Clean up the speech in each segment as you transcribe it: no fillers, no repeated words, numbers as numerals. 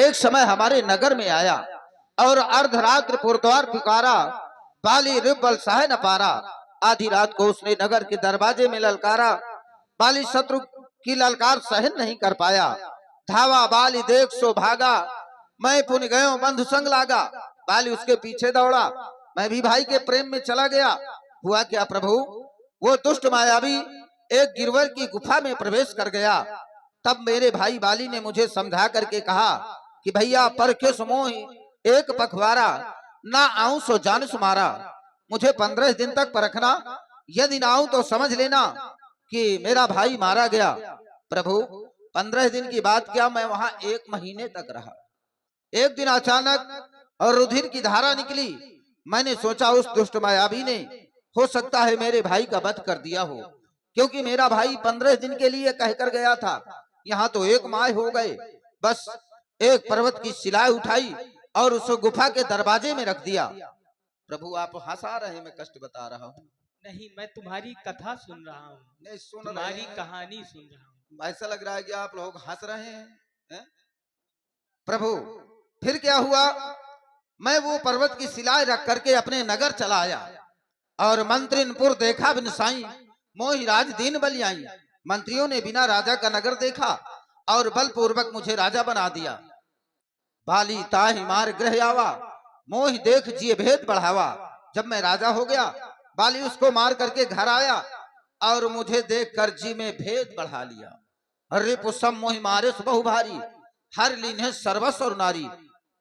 एक समय हमारे नगर में आया और अर्धरात्र पुरद्वार पुकारा, बाली रिबल सह न पारा। आधी रात को उसने नगर के दरवाजे में ललकारा, बाली शत्रु की ललकार सहन नहीं कर पाया। धावा बाली देख सो भागा, मैं पुन गयो बंधु संग लागा। बाली उसके पीछे दौड़ा, मैं भी भाई के प्रेम में चला गया। हुआ क्या प्रभु, वो दुष्ट मायावी एक गिरवर की गुफा में प्रवेश कर गया। तब मेरे भाई बाली ने मुझे समझा करके कहा कि भैया पर किस मोह एक पखवारा, ना आऊं सो जान सुमारा। मुझे 15 दिन तक परखना, यदि ना आऊं तो समझ लेना कि मेरा भाई मारा गया। प्रभु 15 दिन की बात क्या, मैं वहां 1 महीने तक रहा। एक दिन अचानक और रुधिर की धारा निकली। मैंने सोचा उस दुष्ट मायावी ने हो सकता है मेरे भाई का वध कर दिया हो, क्योंकि मेरा भाई 15 दिन के लिए कहकर गया था। यहाँ तो 1 माह हो गए। बस एक पर्वत की शिला उठाई और उस गुफा के दरवाजे में रख दिया। प्रभु आप हंसा रहे, मैं कष्ट बता रहा हूँ। नहीं, मैं तुम्हारी कथा सुन रहा हूँ, नहीं सुन तुम्हारी रहे हैं। कहानी सुन रहा हूँ। ऐसा लग रहा है कि आप लोग हंस रहे हैं। प्रभु फिर क्या हुआ, मैं वो पर्वत की शिलाएं रख करके अपने नगर चला आया और मंत्रिनपुर देखा बिन साई, मोहि राज दीन बलियाई। मंत्रियों ने बिना राजा का नगर देखा और बलपूर्वक मुझे राजा बना दिया। बाली ताहि मार ग्रह आवा, मोहि देख जिए भेद बढ़ावा। जब मैं राजा हो गया, बाली उसको मार करके घर आया और मुझे देख कर जी में भेद बढ़ा लिया। अरे पुष्म मोहि मारे बहु भारी, हर लीन सर्वस्व और नारी।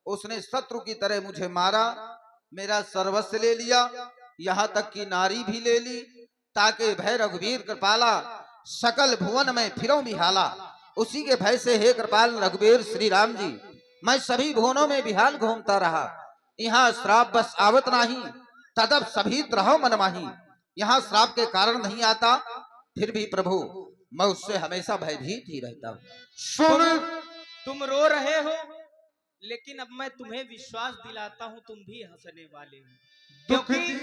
उसने शत्रु की तरह मुझे मारा, मेरा सर्वस्व ले लिया, यहाँ तक कि नारी भी ले ली। ताकि भय रघुवीर कृपाला, सकल भुवन में फिरो बिहाला। उसी के भय से हे कृपाल रघुवीर श्री राम जी, मैं सभी भुवनों में बिहाल घूमता रहा। यहाँ श्राप बस आवत नहीं, तदब सभी रहो मन माही। यहाँ श्राप के कारण नहीं आता, फिर भी प्रभु मैं उससे हमेशा भयभीत ही रहता हूँ। सुन, तुम रो रहे हो, लेकिन अब मैं तुम्हें विश्वास दिलाता हूं, तुम भी हंसने वाले हो, क्योंकि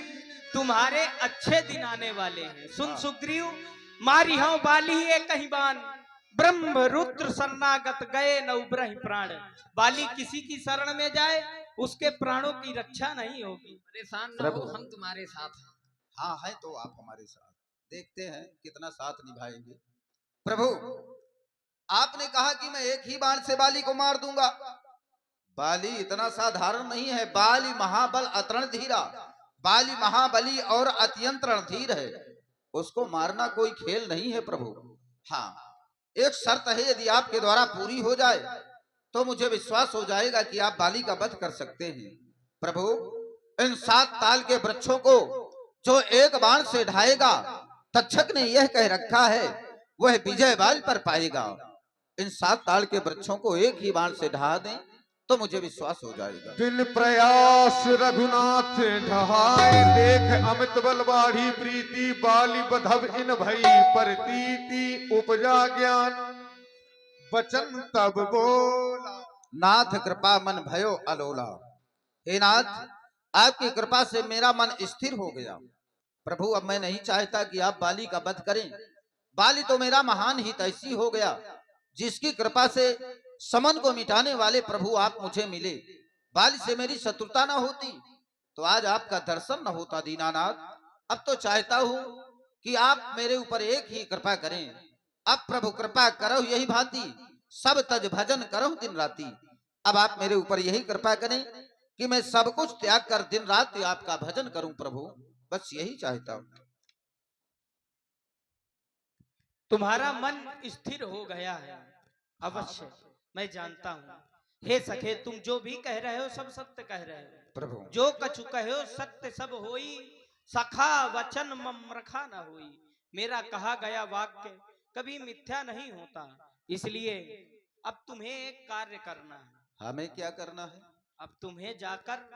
तुम्हारे अच्छे दिन आने वाले हैं। सुन सुग्रीव, मारी हूं बाली ही एक कहीं बान, ब्रह्म रुद्र शरणागत गए न उबरहि प्राण। बाली किसी की शरण में जाए, उसके प्राणों की रक्षा नहीं होगी। परेशान न हो, हम तुम्हारे साथ हैं। हाँ है तो आप हमारे साथ, देखते हैं कितना साथ निभाएंगे। प्रभु आपने कहा कि मैं एक ही बाण से बाली को मार दूंगा। बाली इतना साधारण नहीं है, बाली महाबल अतरण धीरा। बाली महाबली और अत्यंत रणधीर है, उसको मारना कोई खेल नहीं है प्रभु। हाँ एक शर्त है, यदि आपके द्वारा पूरी हो जाए तो मुझे विश्वास हो जाएगा कि आप बाली का वध कर सकते हैं। प्रभु इन 7 ताल के वृक्षों को जो एक बाण से ढाएगा, तक्षक ने यह कह रखा है वह विजय बाल पर पाएगा। इन 7 ताल के वृक्षों को एक ही बाण से ढा दें तो मुझे विश्वास हो जाएगा। बिन प्रयास रघुनाथ ढहाए, देख अमित बल बाढ़ी प्रीति, बाली बधव इन भई परतीति। उपजा ज्ञान वचन तब बोला, नाथ कृपा मन भयो अलोला। हे नाथ आपकी कृपा से मेरा मन स्थिर हो गया। प्रभु अब मैं नहीं चाहता कि आप बाली का वध करें। बाली तो मेरा महान हितैषी हो गया, जिसकी कृपा से समन को मिटाने वाले प्रभु आप मुझे मिले। बाली से मेरी शत्रुता न होती तो आज आपका दर्शन न होता दीनानाथ। अब तो चाहता हूं कि आप मेरे ऊपर एक ही कृपा करें। अब प्रभु कृपा करो यही भांति, सब तज भजन करो दिन राती। अब आप मेरे ऊपर यही कृपा करें कि मैं सब कुछ त्याग कर दिन रात आपका भजन करूं प्रभु, बस यही चाहता हूं। तुम्हारा मन स्थिर हो गया है, अवश्य मैं जानता हूँ। हे सखे, तुम जो भी कह रहे हो सब सत्य कह रहे हो प्रभु। जो कछु कहो सत्य सब होई, सखा वचन मम रखा न होई। मेरा कहा गया वाक्य कभी मिथ्या नहीं होता। इसलिए अब तुम्हें एक कार्य करना है। हमें क्या करना है? अब तुम्हें जाकर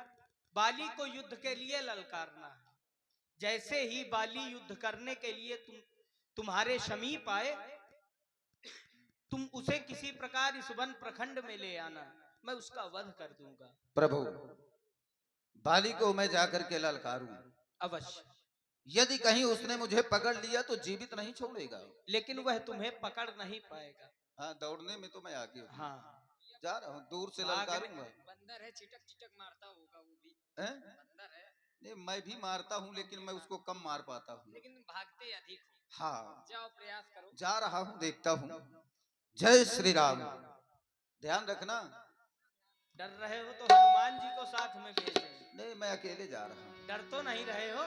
बाली को युद्ध के लिए ललकारना है। जैसे ही बाली युद्ध करने के लिए तुम्हारे समीप आए, तुम उसे किसी प्रकार इस वन प्रखंड में ले आना, मैं उसका वध कर दूंगा। प्रभु बाली को मैं जाकर के ललकारूं, अवश्य। यदि कहीं उसने मुझे पकड़ लिया तो जीवित नहीं छोड़ेगा। लेकिन वह तुम्हें पकड़ नहीं पाएगा। हाँ दौड़ने में तो मैं आगे हूं। हाँ जा रहा हूँ, दूर से भागने- ललकारूंगा। बंदर है, चिटक चिटक मारता होगा वो भी। हैं? बंदर है, नहीं, मैं भी मारता हूँ लेकिन मैं उसको कम मार पाता हूँ। लेकिन भागते अधिक हो। हाँ, जाओ प्रयास करो। जा रहा हूँ, देखता हूँ। जय श्री राम। ध्यान रखना। डर रहे हो तो हनुमान जी को साथ में भेजें। नहीं, मैं अकेले जा रहा हूँ। डर तो नहीं रहे हो?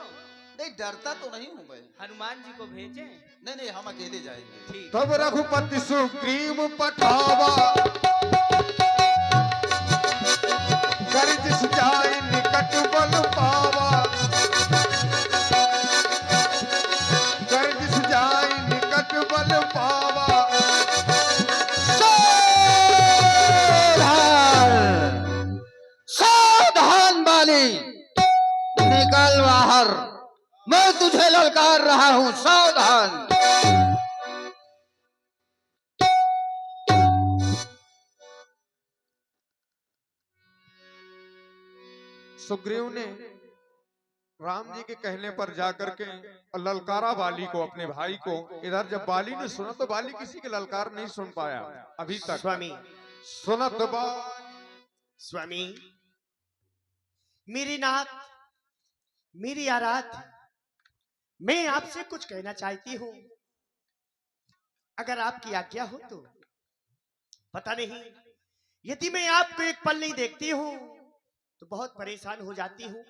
नहीं, डरता तो नहीं हूँ मैं। हनुमान जी को भेजें। नहीं नहीं, हम अकेले जाएंगे। ठीक। तब रघुपति सुग्रीव पठावा, कर जिस जाय निकट बल पावा, कर जिस जाय निकट बल पावा। सावधान, सावधान बाली, निकल बाहर, मैं तुझे ललकार रहा हूँ, सावधान। सुग्रीव ने राम जी के कहने पर जाकर के ललकारा बाली को, अपने भाई को। इधर जब बाली ने सुना तो बाली किसी के ललकार नहीं सुन पाया अभी तक। स्वामी, सुनत बा स्वामी, मेरी नाथ, मेरी आराध, मैं आपसे कुछ कहना चाहती हूँ, अगर आपकी आज्ञा हो तो। पता नहीं, यदि मैं आपको एक पल नहीं देखती हूँ तो बहुत परेशान हो जाती हूँ।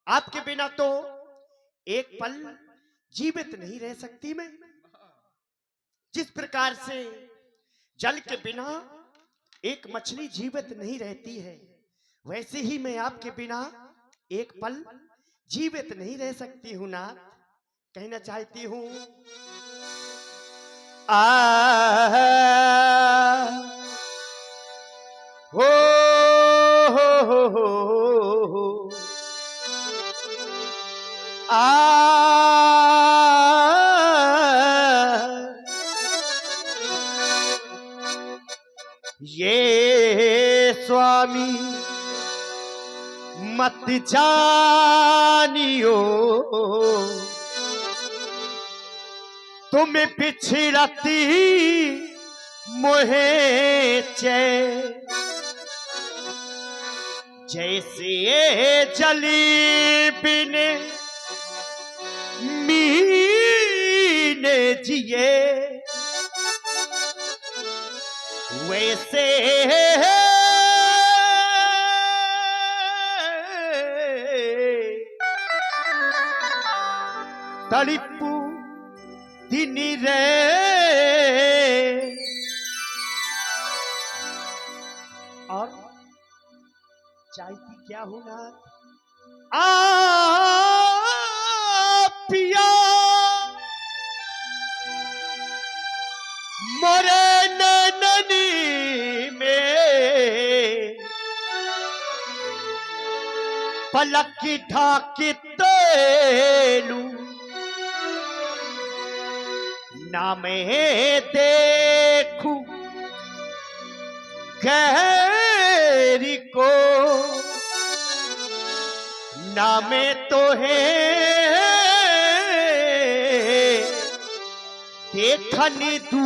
आपके बिना तो एक पल जीवित नहीं रह सकती मैं। जिस प्रकार से जल के बिना एक मछली जीवित नहीं रहती है, वैसे ही मैं आपके बिना एक पल जीवित नहीं रह सकती हूँ नाथ। कहना चाहती हूँ, हो ये स्वामी मत जानियो, तुम पिछड़ती मोहे चैन, जैसे जली बिने मीने जिए, वैसे तड़पू दिन रे। और चाहती क्या हूं ना, पिया मोरे नैननी में पलक ढाकी तेलू, ना मैं देखू गहरी को, ना मैं तो है देखनी तू।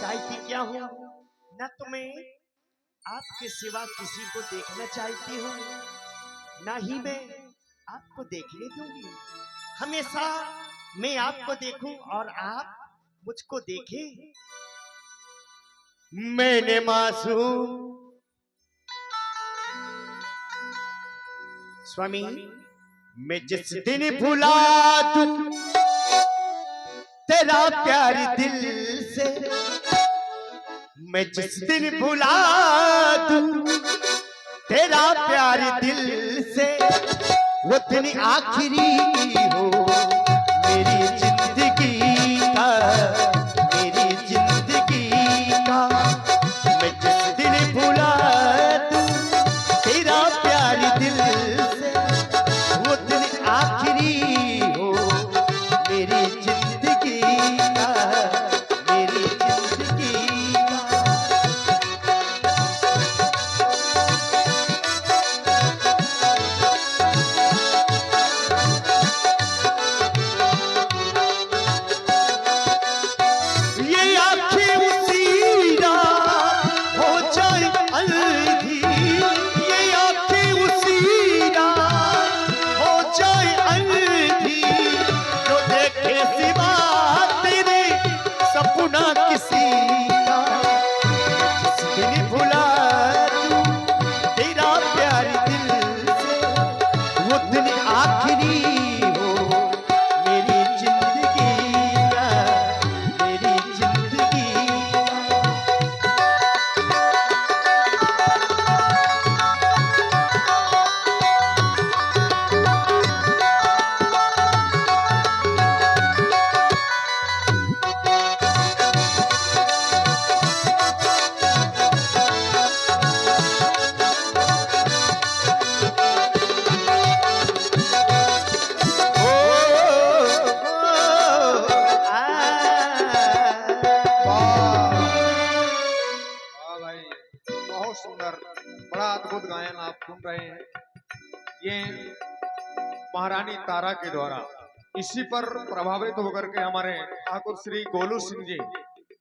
चाहती क्या हूं न तो मैं आपके सिवा किसी को देखना चाहती हूँ, ना ही मैं आपको देखने दूंगी। हमेशा मैं आपको देखूं और आप मुझको देखें। मैंने मासूम स्वामी, मैं जिस दिन भुला दूं तेरा प्यार दिल से, मैं जिस दिन भुला दूं तेरा प्यार दिल से, वो दिन आखिरी हो मेरी जिंदगी का, मेरी जिंदगी का। मैं जिस दिन भुला दूं तेरा प्यार दिल से, वो दिन आखिरी हो मेरी जिंदगी का, मेरी जिंदगी का। बड़ा अद्भुत गायन आप सुन रहे हैं, ये महारानी तारा के द्वारा। इसी पर प्रभावित होकर के हमारे ठाकुर श्री गोलू सिंह जी,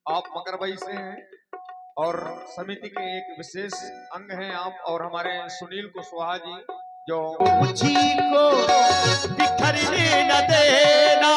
आप मकरबई से हैं और समिति के एक विशेष अंग हैं आप, और हमारे सुनील कुशवाहा जी जो मुझी को बिखरने न देना,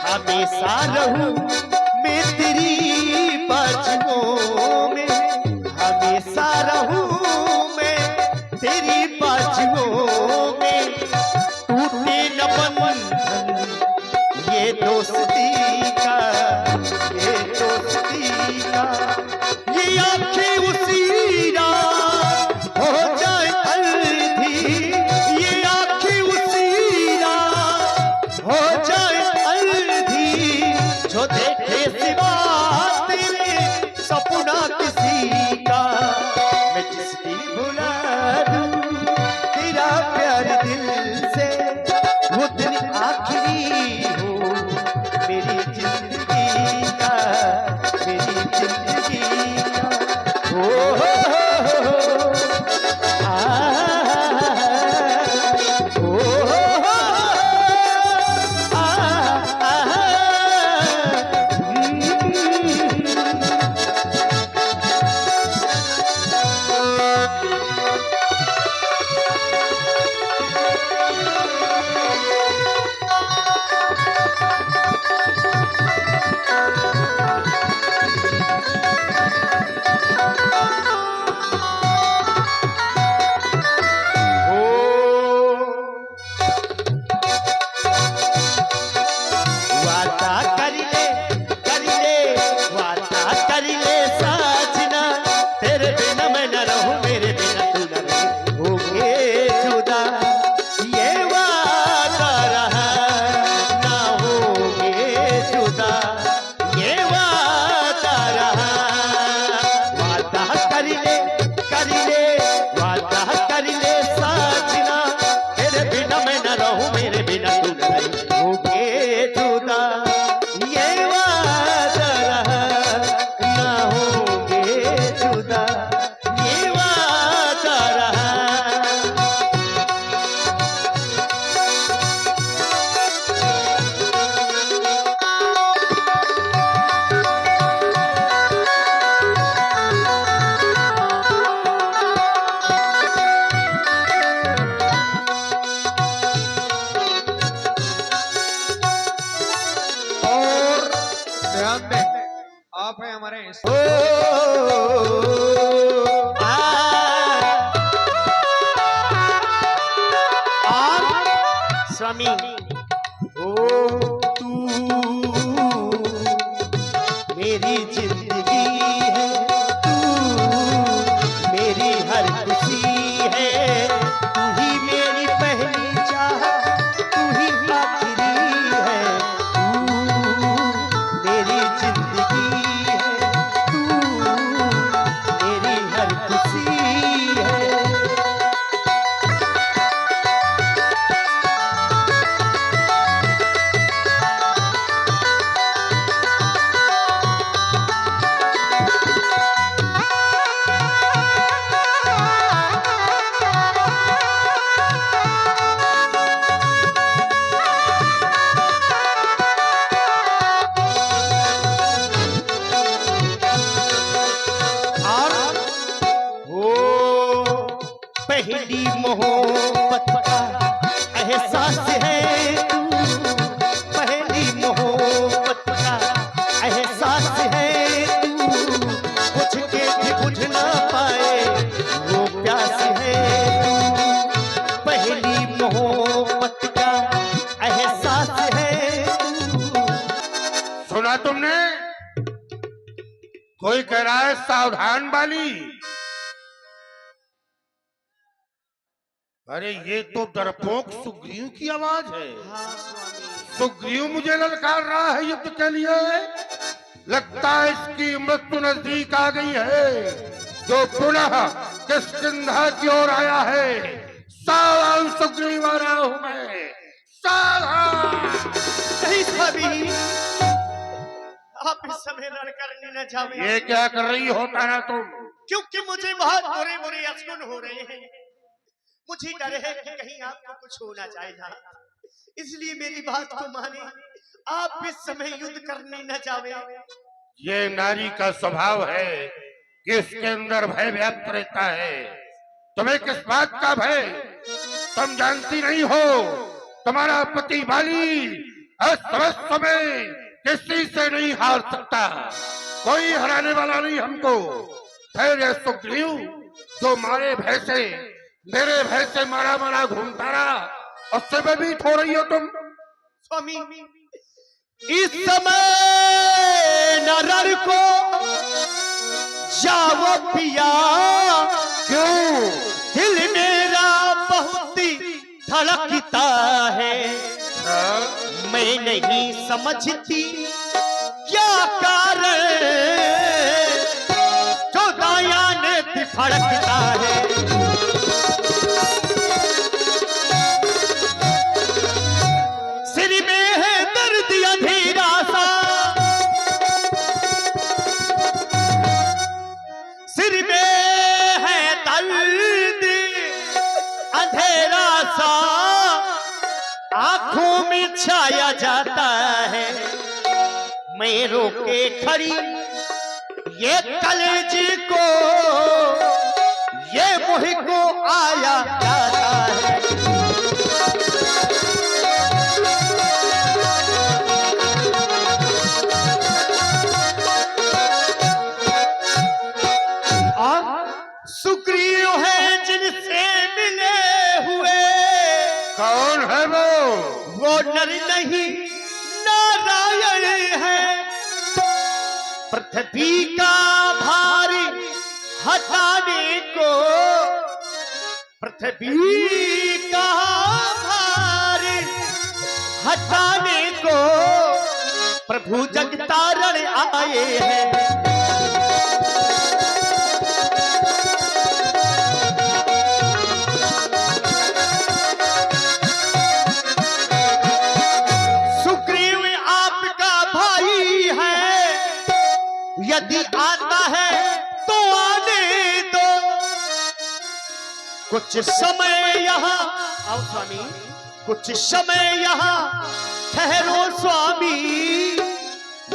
हमेशा रहूं मैं तेरी बाजुओं में, हमेशा रहूं मैं तेरी बाजुओं में। टूटे न बंधन ये दोस्ती का, ये दोस्ती का, ये आंखें उसी रात हो जाए अर्धी, ये आंखें उसी रात हो जाए जो देखे सिवा तेरे सपना किसी का। मैं जिस दिन भुला दूं तेरा प्यार दिल से, वो दिन आखिरी हो मेरी जिंदगी का, मेरी जिंदगी का। ओ आप हैं हमारे स्वामी। ओ तू मेरी जिंदगी है, तू मेरी हर खुशी है, तू ही मेरी पहली चाह, तू ही आखिरी है, तू मेरी जिंदगी है, तू मेरी हर खुशी है। पहली मोहब्बत का एहसास है तू, पहली मोहब्बत का एहसास है तू, बुझ के भी बुझ ना पाए कोई कह रहा है सावधान बाली। अरे ये तो डरपोक सुग्रीव की आवाज है। हाँ स्वामी। सुग्रीव मुझे ललकार रहा है युद्ध के लिए। लगता है इसकी मृत्यु नजदीक आ गई है, जो पुनः किष्किंधा की ओर आया है। सावधान सुग्रीव आ रहा हूं मैं, सावधान। नहीं स्वामी, आप इस समय रण करने न जावे। ये क्या कर रही हो तारा तुम? क्योंकि मुझे बहुत बुरे बुरे अशुन हो रहे हैं। मुझे डर है कि कहीं आपको कुछ हो ना जाए ना, इसलिए मेरी बात को माने, आप इस समय युद्ध करने न जावे। ये नारी का स्वभाव है कि इसके अंदर भय व्याप्त रहता है। तुम्हें किस बात का भय? तुम जानती नहीं हो तुम्हारा पति बाली अस्त समय किसी से नहीं हार सकता, कोई हराने वाला नहीं हमको। फिर ये सुग्रीव जो मारे भय से, मेरे भय से मारा मारा घूमता रहा, उससे भयभीत हो रही हो तुम। स्वामी, इस समय नरर को जाओ पिया। क्यों? दिल मेरा बहुत धड़कता है। मैं नहीं समझती क्या कारण जो दायां ने फड़कता है। सिर में है दर्द अंधेरा सा, सिर में है दर्द अंधेरा सा, आंखों में छाया जाता है। मैं रोके खड़ी ये कलेजे को, ये मुझ को आया जाता है। सुग्रीव है जिनसे मिले हुए। कौन है वो नर नहीं नारायण है। पृथ्वी का भार हटाने को, पृथ्वी का भार हटाने को प्रभु जगतारण आए हैं। यदि आता है तो आने दो, कुछ समय यहाँ आओ स्वामी, कुछ समय यहाँ ठहरो स्वामी,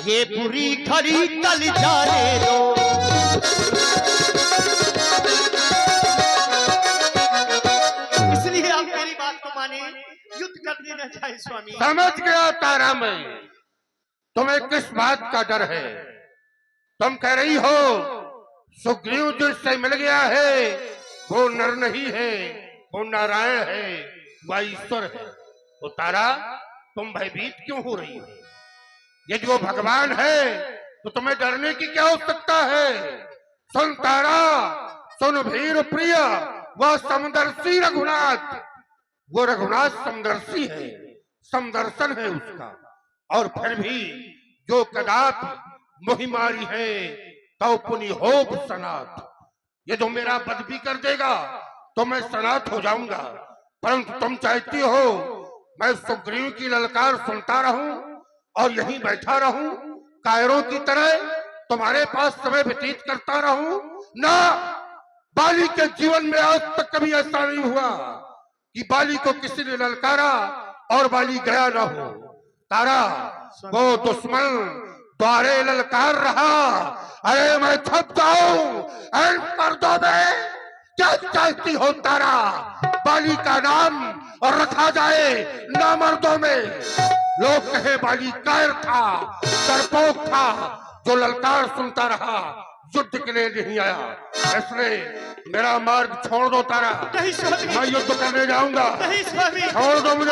ये बुरी घड़ी टल जाने दो। इसलिए आप मेरी बात को माने, युद्ध कर देना चाहिए स्वामी। समझ गया तारा मैं, तुम्हें किस बात का डर है। तुम कह रही हो सुग्रीव जो इससे मिल गया है वो नर नहीं है, वो नारायण है, वह ईश्वर है। तो तारा तुम भयभीत क्यों हो रही हो? यदि वो भगवान है तो तुम्हें डरने की क्या आवश्यकता है? सुन तारा, सुन वीर प्रिय, वह समदर्शी रघुनाथ, वो रघुनाथ समदर्शी है, समदर्शन है उसका। और फिर भी जो कदापि मोहिमारी है तो पुनि होब सनात। ये जो मेरा वध भी कर देगा तो मैं सनात हो जाऊंगा, परंतु तुम चाहती हो मैं सुग्रीव की ललकार सुनता रहूं और यहीं बैठा रहूं कायरों की तरह, तुम्हारे पास समय व्यतीत करता रहूं ना। बाली के जीवन में आज तक कभी ऐसा नहीं हुआ कि बाली को किसी ने ललकारा और बाली गया ना हो। तारा, वो दुश्मन द्वारे ललकार रहा, अरे मैं थक जाऊं मर्दों में। क्या चाहती हो तारा? बाली का नाम और रखा जाए ना मर्दों में। लोग कहे बाली कायर था, डरपोक था, जो ललकार सुनता रहा, युद्ध के लिए नहीं आया। इसलिए मेरा मार्ग छोड़ दो तारा, मैं युद्ध करने जाऊंगा। छोड़ दो मुझे।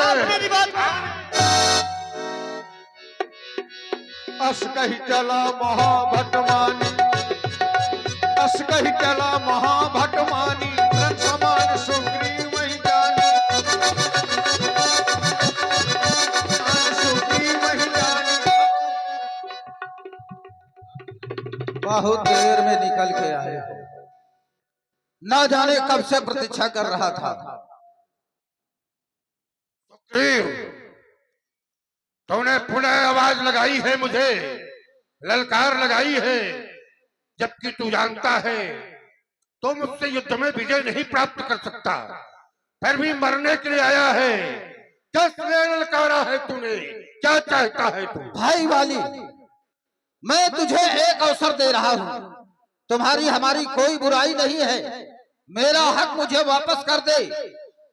अस कही चला महाभटमानी, जस कही चला महाभट मानी, रथ समान सुग्रीव वही जानी, सुग्रीव वही जानी। बहुत देर में निकल के आए हो, ना जाने कब से प्रतीक्षा कर रहा था। सुग्रीव, तूने पुनः आवाज लगाई है, मुझे ललकार लगाई है, जबकि तू जानता है तो मुझसे युद्ध में विजय नहीं प्राप्त कर सकता, फिर भी मरने के लिए आया है। किस लिए ललकारा है तूने? क्या चाहता है तू? भाई वाली, मैं तुझे एक अवसर दे रहा हूं, तुम्हारी हमारी कोई बुराई नहीं है, मेरा हक मुझे वापस कर दे,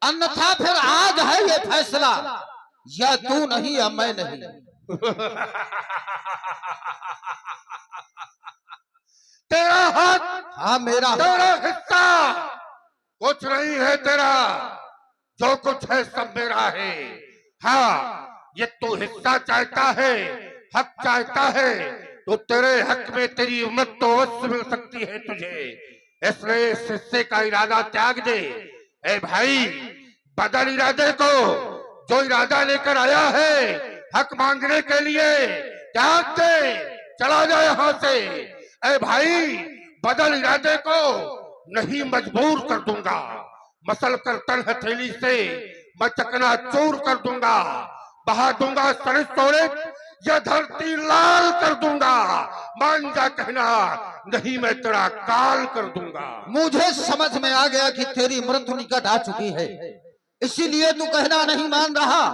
अन्यथा फिर आज है ये फैसला, या तू नहीं या मैं नहीं। तेरा हक, हाँ मेरा हक। तेरा हिस्सा कुछ नहीं है तेरा, जो कुछ है सब मेरा है। हाँ, ये तू हिस्सा चाहता है, हक चाहता है, तो तेरे हक में तेरी उम्मत तो अवश्य मिल सकती है तुझे, इसलिए इस हिस्से का इरादा त्याग दे। ए भाई, बदल इरादे को, जो इरादा लेकर आया है हक मांगने के लिए, त्याग दे, चला जा यहाँ से। ए भाई, बदल इरादे को, नहीं मजबूर कर दूंगा, मसल कर तन हथेली से मैं चकना चूर कर दूंगा, बहा दूंगा सरित सोरित, यह धरती लाल कर दूंगा, मान जा कहना, नहीं मैं तेरा काल कर दूंगा। मुझे समझ में आ गया कि तेरी मृत्यु निकट आ चुकी है, इसीलिए तू कहना नहीं मान रहा।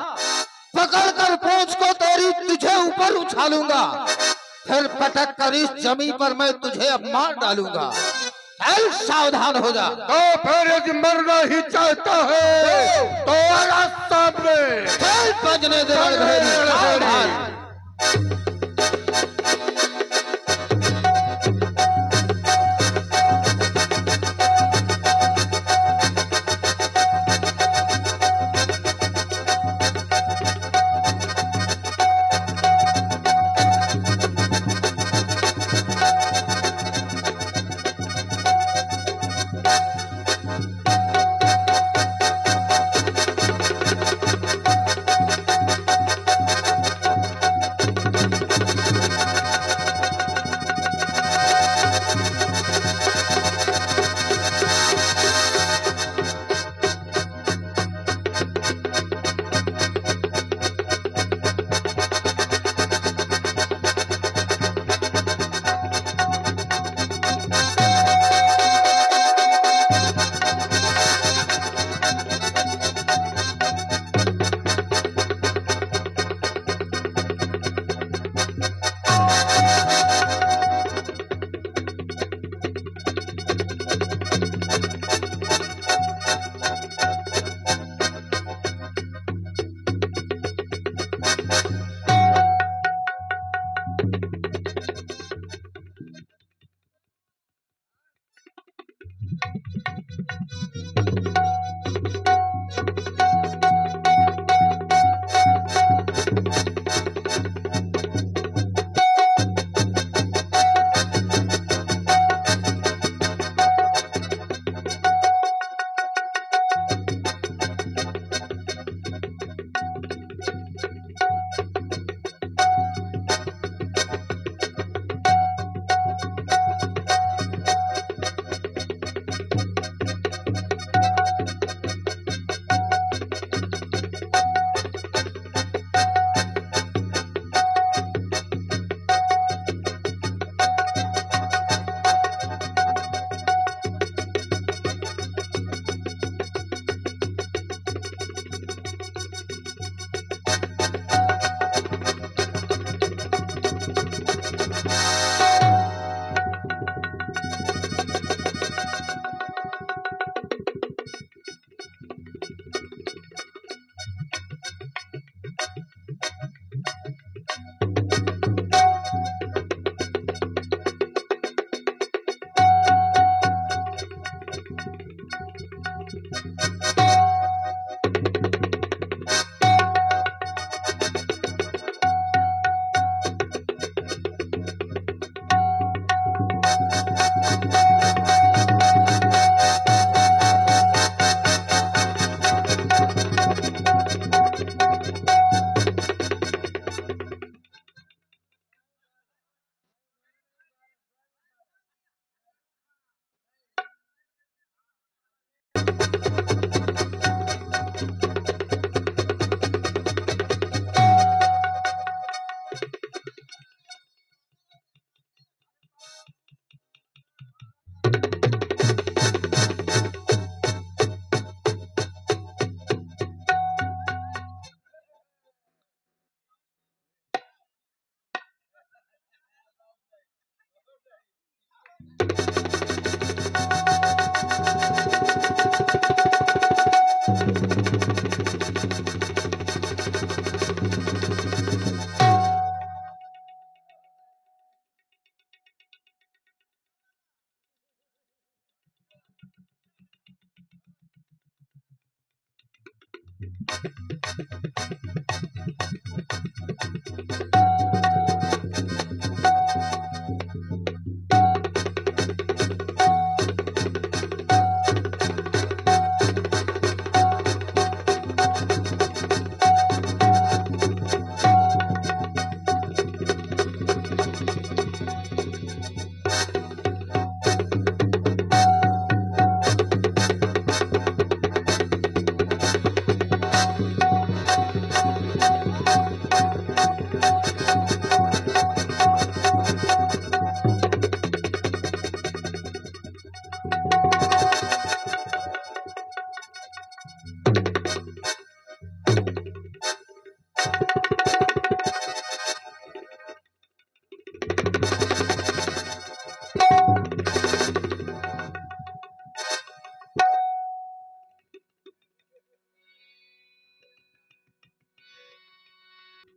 पकड़कर पूंछ को तेरी तुझे ऊपर उछालूंगा, फिर पटक कर इस जमीन पर मैं तुझे अब मार डालूंगा। चल, सावधान हो जा। तो फिर यदि मरना ही चाहता है तो आया सामने। चल, बजने दे रणभेरी, सावधान।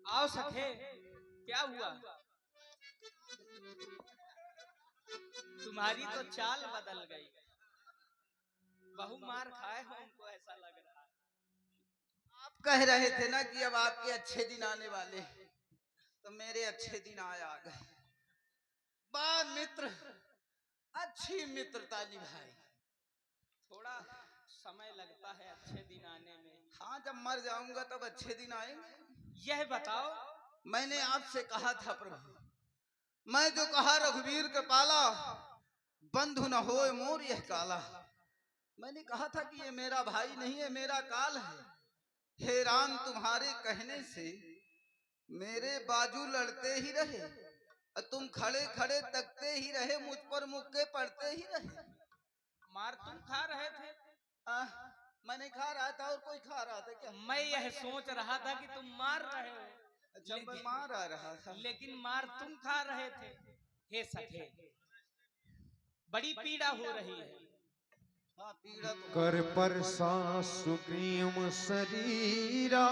आओ सखे, क्या हुआ? तुम्हारी तो चाल बदल गई। बहु मार खाए हो उनको, ऐसा लग रहा है। आप कह रहे थे ना कि अब आपके अच्छे दिन आने वाले, तो मेरे अच्छे दिन आ गए। वाह मित्र, अच्छी मित्रता निभाई। थोड़ा समय लगता है अच्छे दिन आने में। हाँ, जब मर जाऊंगा तब अच्छे दिन आएंगे। यह बताओ, मैंने आपसे कहा था प्रभु, मैं जो कहा रघुवीर के पाला, बंधु न होए मोर यह काला। मैंने कहा था कि ये मेरा भाई नहीं है, मेरा काल है। हे राम, तुम्हारे कहने से मेरे बाजू लड़ते ही रहे, और तुम खड़े खड़े तकते ही रहे, मुझ पर मुक्के पड़ते ही रहे। मार तुम खा रहे थे? मैं नहीं खा रहा था, और कोई खा रहा था क्या? मैं यह सोच रहा था कि तुम मार रहे हो। अच्छा, मैं मार आ रहा था, लेकिन मार तुम खा रहे थे। हे सखे, बड़ी पीड़ा हो रही है। हाँ, पीड़ा तो कर पर सुग्रीव शरीरा,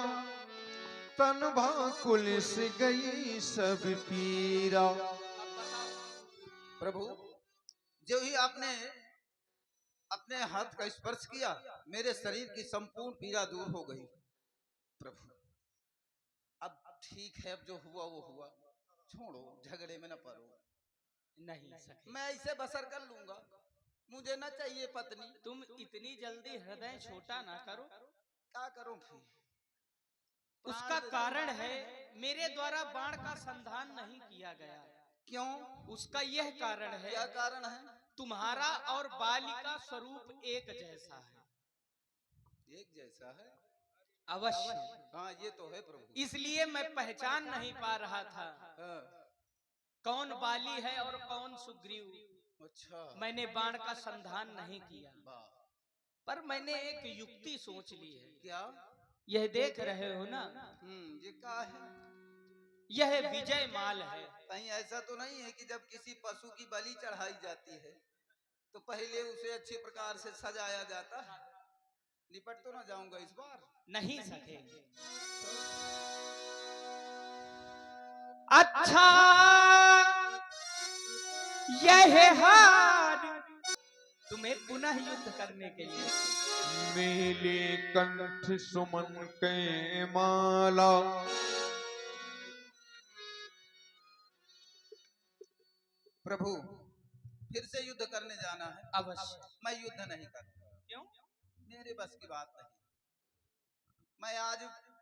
तन भाकुल से गई सब पीरा। अब बताओ। प्रभु, जो ही आपने अपने हाथ का स्पर्श किया, मेरे शरीर की संपूर्ण पीड़ा दूर हो गई। प्रभु, अब ठीक है, अब जो हुआ वो हुआ, छोड़ो, झगड़े में न पड़ो। नहीं सखे, मैं ऐसे बसर कर लूंगा, मुझे न चाहिए पत्नी। तुम इतनी जल्दी हृदय छोटा ना करो। क्या करूं फिर? उसका कारण है, मेरे द्वारा बाण का संधान नहीं किया गया। क्यों? उसका यह कारण है, क्या कारण है? तुम्हारा और बाली का स्वरूप एक जैसा है। एक जैसा है? अवश्य। हाँ, ये तो है प्रभु। इसलिए मैं पहचान नहीं पा रहा था हाँ, कौन बाली है और कौन सुग्रीव। अच्छा, मैंने बाण का संधान नहीं किया, वाह। पर मैंने एक युक्ति सोच ली है। क्या? यह देख रहे हो ना, ये क्या है? यह विजय माल है। कहीं ऐसा तो नहीं है कि जब किसी पशु की बलि चढ़ाई जाती है तो पहले उसे अच्छे प्रकार से सजाया जाता है? निपट तो ना जाऊंगा इस बार? नहीं सकेंगे। अच्छा, यह हार तुम्हें पुनः युद्ध करने के लिए। मेले कंठ सुमन के माला, प्रभु, फिर से युद्ध करने जाना है? अवश्य। मैं युद्ध नहीं करूंगा। क्यों? मेरे बस की बात नहीं। मैं आज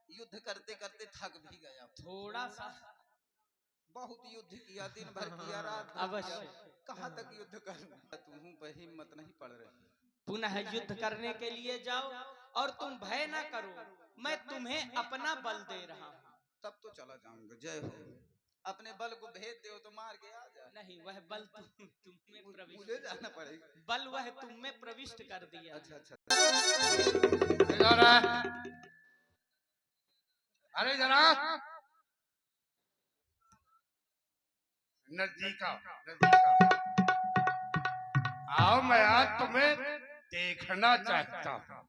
युद्ध करते करते थक भी गया। थोड़ा सा। बहुत युद्ध किया, दिन भर किया, रात भर अवश्य। किया। कहाँ तक युद्ध करूंगा? तुम पे हिम्मत नहीं पड़ रही। पुनः युद्ध करने के लिए जाओ, और तुम भय ना करो, मैं तुम्हें अपना बल दे रहा हूँ। तब तो चला जाऊंगा। जय हो। अपने बल को भेज दो तो मार के आ जाए। नहीं, वह बल तुम में प्रविष्ट, मुझे जाना पड़ेगा। बल वह तुम में प्रविष्ट कर दिया। अच्छा अच्छा। जा रहा है? अरे जरा नजदीक आओ, नजदीक आओ। आओ, मैं आज तुम्हें देखना चाहता हूँ।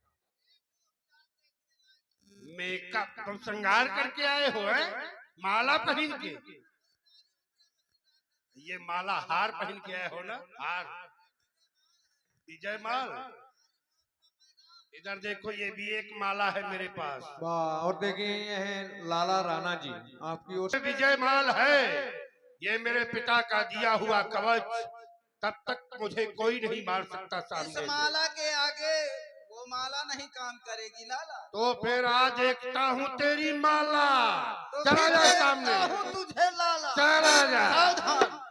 मेकअप तुम श्रृंगार करके आए हो, हैं? माला पहन के। ये माला हार पहन के आए हो ना? हार, विजय माल। इधर देखो, ये भी एक माला है मेरे पास। वाह, और देखिए ये है लाला राणा जी आपकी ओर से। विजय माल है, ये मेरे पिता का दिया हुआ कवच। तब तक मुझे कोई नहीं मार सकता इस सामने से। माला के आगे वो माला नहीं काम करेगी लाला। तो फिर आज देखता हूँ तेरी माला। तो चला फिर जा देखता सामने, हूँ तुझे लाला। चला जा। सावधान।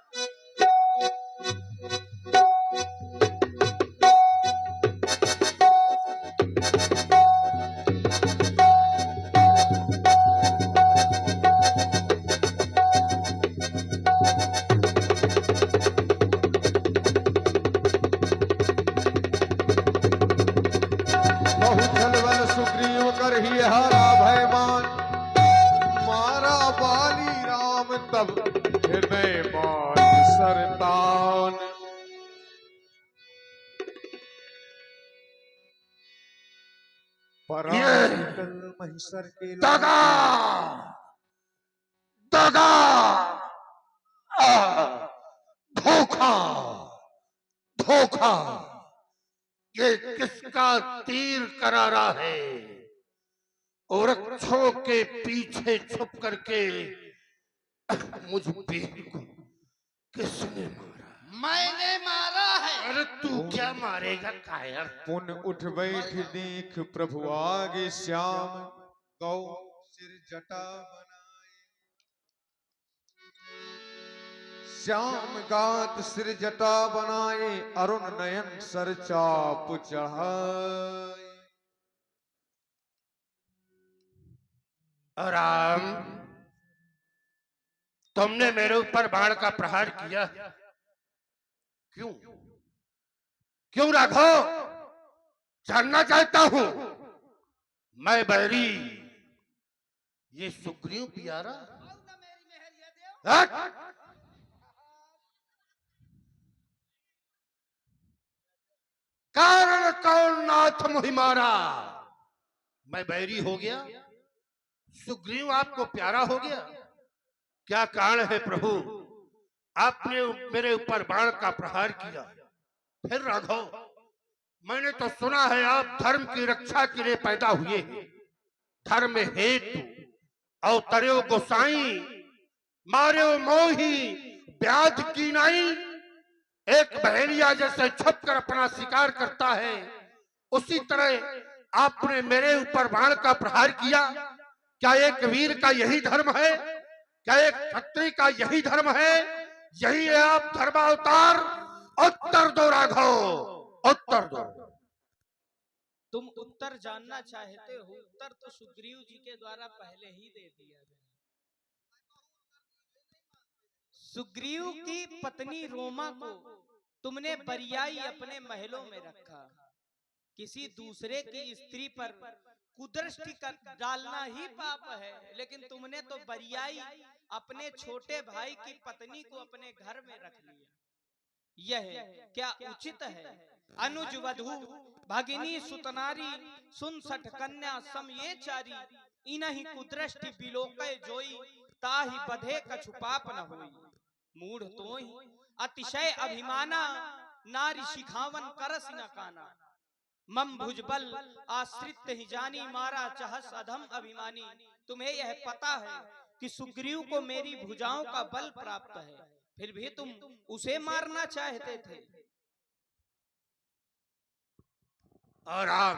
बहु छलबल सुग्रीव कर ही हारा भयमान, मारा बाली राम तब हृदय मान सरतान। पराकल महिषर के दगा, दगा, धोखा, धोखा। ये किसका तीर करारा है? वृक्षों के पीछे छुप करके मुझ वीर को किसने मारा? मैंने मारा है। अरे तू क्या मारेगा कायर? पुन उठ बैठ देख प्रभु आगे, श्याम गौ सिर जटा बनाए। श्याम गात सिर जटा बनाए, अरुण नयन सर चाप चढ़ाए। राम, तुमने मेरे ऊपर बाण का प्रहार किया, क्यों? क्यों राघव? जानना चाहता हूं। मैं बैरी, ये सुग्रीव प्यारा। हट! कारण कौन नाथ मुहि मारा? मैं बैरी हो गया, सुग्रीव आपको प्यारा हो गया? क्या कारण है प्रभु? आपने मेरे ऊपर बाण का प्रहार किया। फिर राघव, मैंने तो सुना है आप धर्म की रक्षा के लिए पैदा हुए हैं। धर्म हेतु अवतर्यो गोसाई, मार्यो मोही ब्याज की नाई। एक बहेलिया जैसे छुप कर अपना शिकार करता है, उसी तरह आपने मेरे ऊपर बाण का प्रहार किया। क्या एक वीर का यही धर्म है? क्या एक क्षत्रिय का यही धर्म है? यही है आप धर्मावतार? उत्तर दो राघव, उत्तर दो। तुम उत्तर जानना चाहते हो? उत्तर तो सुग्रीव जी के द्वारा पहले ही दे दिया गया। सुग्रीव की पत्नी रोमा को तुमने बरियाई अपने महलों में रखा। किसी दूसरे की स्त्री पर कुदृष्टि कर डालना ही पाप है, लेकिन तुमने तो बरियाई अपने छोटे भाई की पत्नी को अपने घर में रख लिया। यह क्या उचित है? अनुज वधू भगिनी सुतनारी, सुन सठ कन्या सम ये चारी। इनहि कुदृष्टि बिलोकै जोई, ताहि बधे कछु पाप न होई। मूढ़ तोहि अतिशय अभिमाना, नारी शिखावन करस न काना। मम भुजबल आश्रित ही जानी, मारा चहस अधम अभिमानी। तुम्हें यह पता है कि सुग्रीव को मेरी भुजाओं का बल प्राप्त है, फिर भी तुम उसे मारना चाहते थे। और राम,